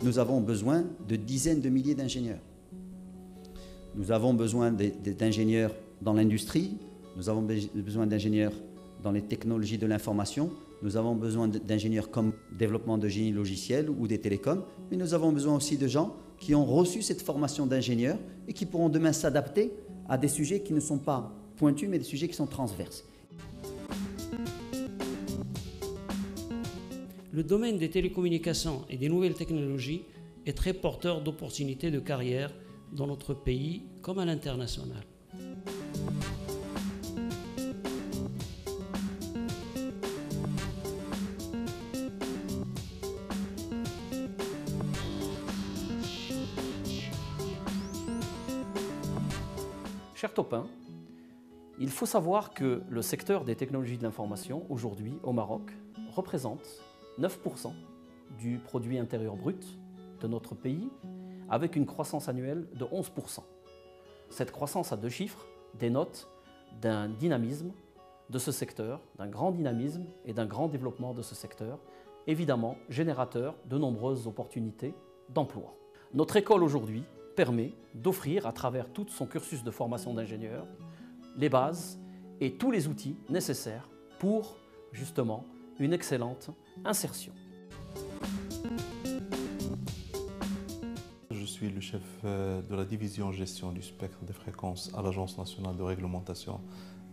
nous avons besoin de dizaines de milliers d'ingénieurs. Nous avons besoin d'ingénieurs dans l'industrie, nous avons besoin d'ingénieurs dans les technologies de l'information, nous avons besoin d'ingénieurs comme développement de génie logiciel ou des télécoms, mais nous avons besoin aussi de gens qui ont reçu cette formation d'ingénieurs et qui pourront demain s'adapter à des sujets qui ne sont pas pointus, mais des sujets qui sont transverses. Le domaine des télécommunications et des nouvelles technologies est très porteur d'opportunités de carrière dans notre pays comme à l'international. Cher Topin, il faut savoir que le secteur des technologies de l'information, aujourd'hui, au Maroc, représente 9% du produit intérieur brut de notre pays, avec une croissance annuelle de 11%. Cette croissance à deux chiffres dénote d'un dynamisme de ce secteur, d'un grand dynamisme et d'un grand développement de ce secteur, évidemment générateur de nombreuses opportunités d'emploi. Notre école aujourd'hui permet d'offrir à travers tout son cursus de formation d'ingénieur les bases et tous les outils nécessaires pour justement une excellente insertion. Je suis le chef de la division gestion du spectre des fréquences à l'Agence nationale de réglementation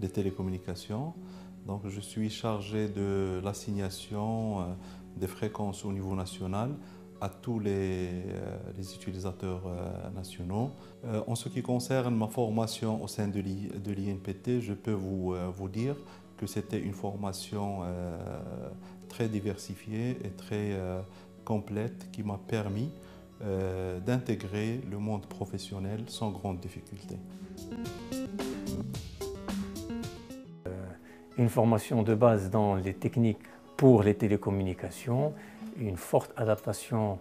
des télécommunications. Donc, je suis chargé de l'assignation des fréquences au niveau national à tous les utilisateurs nationaux. En ce qui concerne ma formation au sein de l'INPT, je peux vous dire que c'était une formation très diversifiée et très complète qui m'a permis d'intégrer le monde professionnel sans grande difficulté. Une formation de base dans les techniques pour les télécommunications, une forte adaptation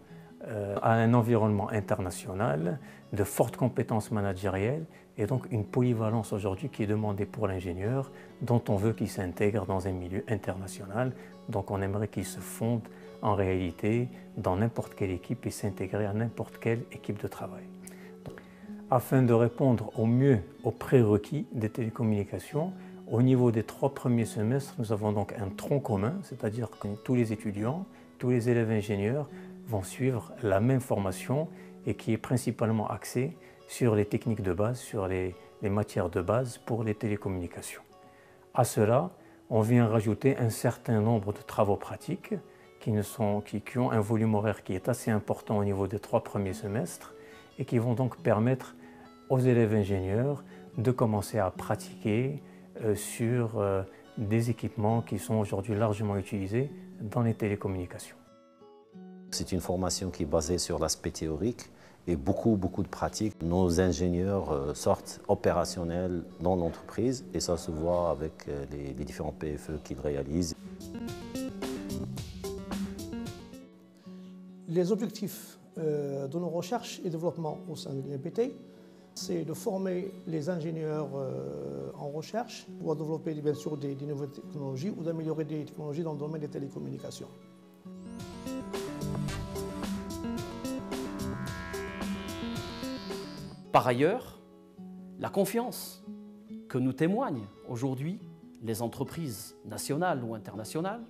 à un environnement international, de fortes compétences managérielles et donc une polyvalence aujourd'hui qui est demandée pour l'ingénieur dont on veut qu'il s'intègre dans un milieu international. Donc on aimerait qu'il se fonde en réalité dans n'importe quelle équipe et s'intégrer à n'importe quelle équipe de travail. Donc, afin de répondre au mieux aux prérequis des télécommunications, au niveau des 3 premiers semestres, nous avons donc un tronc commun, c'est-à-dire que tous les étudiants, tous les élèves ingénieurs vont suivre la même formation et qui est principalement axée sur les techniques de base, sur les matières de base pour les télécommunications. À cela, on vient rajouter un certain nombre de travaux pratiques qui ont un volume horaire qui est assez important au niveau des 3 premiers semestres et qui vont donc permettre aux élèves ingénieurs de commencer à pratiquer sur des équipements qui sont aujourd'hui largement utilisés dans les télécommunications. C'est une formation qui est basée sur l'aspect théorique et beaucoup de pratiques. Nos ingénieurs sortent opérationnels dans l'entreprise et ça se voit avec les différents PFE qu'ils réalisent. Les objectifs de nos recherches et développement au sein de l'INPT, c'est de former les ingénieurs en recherche pour développer bien sûr des nouvelles technologies ou d'améliorer des technologies dans le domaine des télécommunications. Par ailleurs, la confiance que nous témoignent aujourd'hui les entreprises nationales ou internationales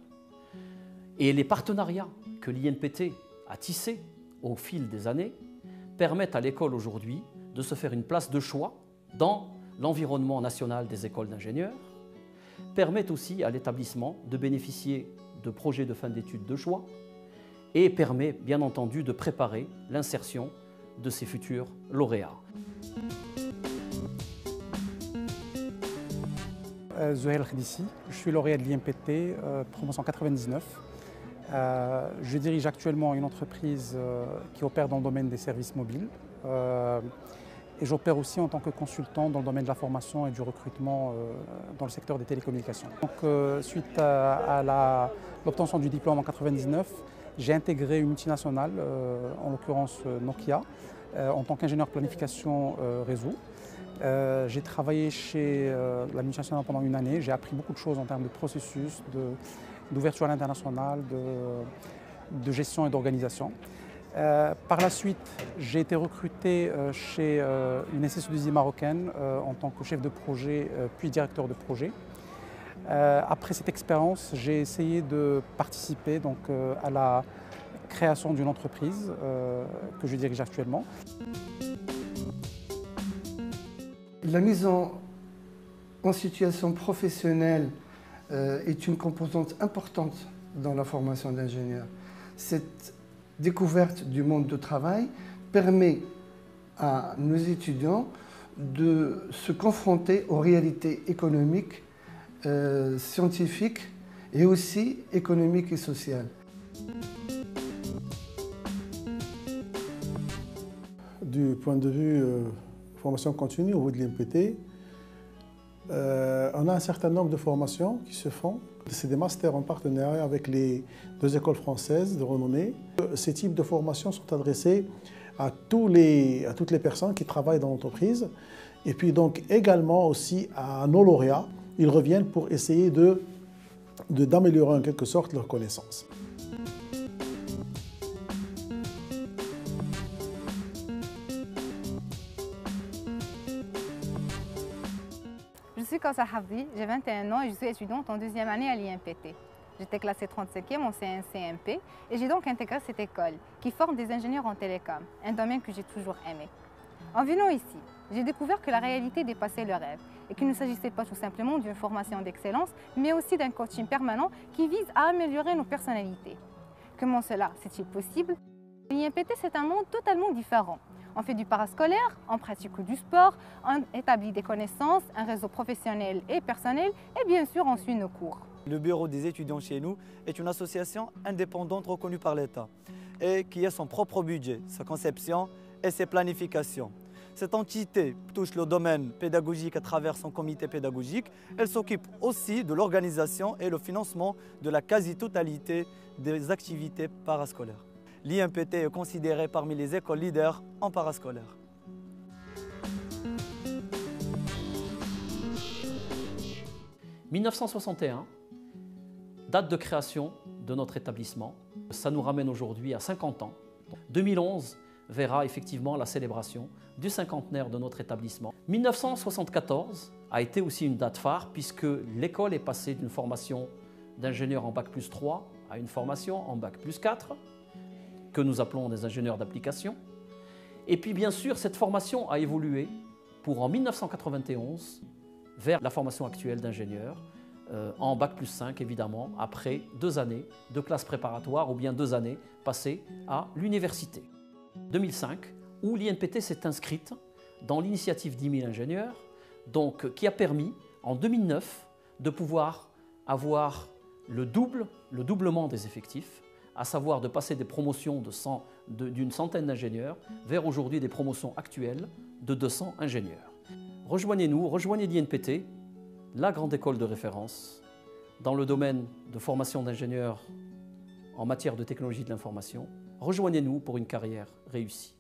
et les partenariats que l'INPT a tissés au fil des années permettent à l'école aujourd'hui de se faire une place de choix dans l'environnement national des écoles d'ingénieurs, permettent aussi à l'établissement de bénéficier de projets de fin d'études de choix et permet bien entendu de préparer l'insertion de ses futurs lauréats. Zouhair El-Khedissi, je suis lauréat de l'INPT, promotion 99. Je dirige actuellement une entreprise qui opère dans le domaine des services mobiles et j'opère aussi en tant que consultant dans le domaine de la formation et du recrutement dans le secteur des télécommunications. Donc, suite à l'obtention du diplôme en 99, j'ai intégré une multinationale, en l'occurrence Nokia, en tant qu'ingénieur planification réseau. J'ai travaillé chez la multinationale pendant une année, j'ai appris beaucoup de choses en termes de processus, d'ouverture à l'international, de gestion et d'organisation. Par la suite, j'ai été recruté chez une SS2I marocaine en tant que chef de projet puis directeur de projet. Après cette expérience, j'ai essayé de participer donc, à la création d'une entreprise que je dirige actuellement. La mise en situation professionnelle est une composante importante dans la formation d'ingénieur. Cette découverte du monde du travail permet à nos étudiants de se confronter aux réalités économiques, scientifiques et aussi économiques et sociales. Du point de vue formation continue au niveau de l'IMPT, on a un certain nombre de formations qui se font. C'est des masters en partenariat avec les 2 écoles françaises de renommée. Ces types de formations sont adressés à toutes les personnes qui travaillent dans l'entreprise et puis donc également aussi à nos lauréats. Ils reviennent pour essayer d'améliorer en quelque sorte leurs connaissances. Je suis Kausa Hafdi, j'ai 21 ans et je suis étudiante en 2e année à l'IMPT. J'étais classée 35e en CNCMP et j'ai donc intégré cette école qui forme des ingénieurs en télécom, un domaine que j'ai toujours aimé. En venant ici, j'ai découvert que la réalité dépassait le rêve et qu'il ne s'agissait pas tout simplement d'une formation d'excellence, mais aussi d'un coaching permanent qui vise à améliorer nos personnalités. Comment cela c'est-il possible? L'IMPT, c'est un monde totalement différent. On fait du parascolaire, on pratique du sport, on établit des connaissances, un réseau professionnel et personnel et bien sûr on suit nos cours. Le bureau des étudiants chez nous est une association indépendante reconnue par l'État et qui a son propre budget, sa conception et ses planifications. Cette entité touche le domaine pédagogique à travers son comité pédagogique. Elle s'occupe aussi de l'organisation et le financement de la quasi-totalité des activités parascolaires. L'IMPT est considéré parmi les écoles leaders en parascolaire. « 1961, date de création de notre établissement. Ça nous ramène aujourd'hui à 50 ans. 2011 verra effectivement la célébration du cinquantenaire de notre établissement. 1974 a été aussi une date phare puisque l'école est passée d'une formation d'ingénieur en Bac+3 à une formation en Bac+4 que nous appelons des ingénieurs d'application. Et puis bien sûr, cette formation a évolué pour en 1991 vers la formation actuelle d'ingénieur en Bac+5 évidemment, après 2 années de classe préparatoire ou bien 2 années passées à l'université. 2005, où l'IMPT s'est inscrite dans l'initiative 10 000 ingénieurs, donc, qui a permis en 2009 de pouvoir avoir le doublement des effectifs, à savoir de passer des promotions d'une centaine d'ingénieurs vers aujourd'hui des promotions actuelles de 200 ingénieurs. Rejoignez-nous, rejoignez l'INPT, la grande école de référence dans le domaine de formation d'ingénieurs en matière de technologie de l'information. Rejoignez-nous pour une carrière réussie.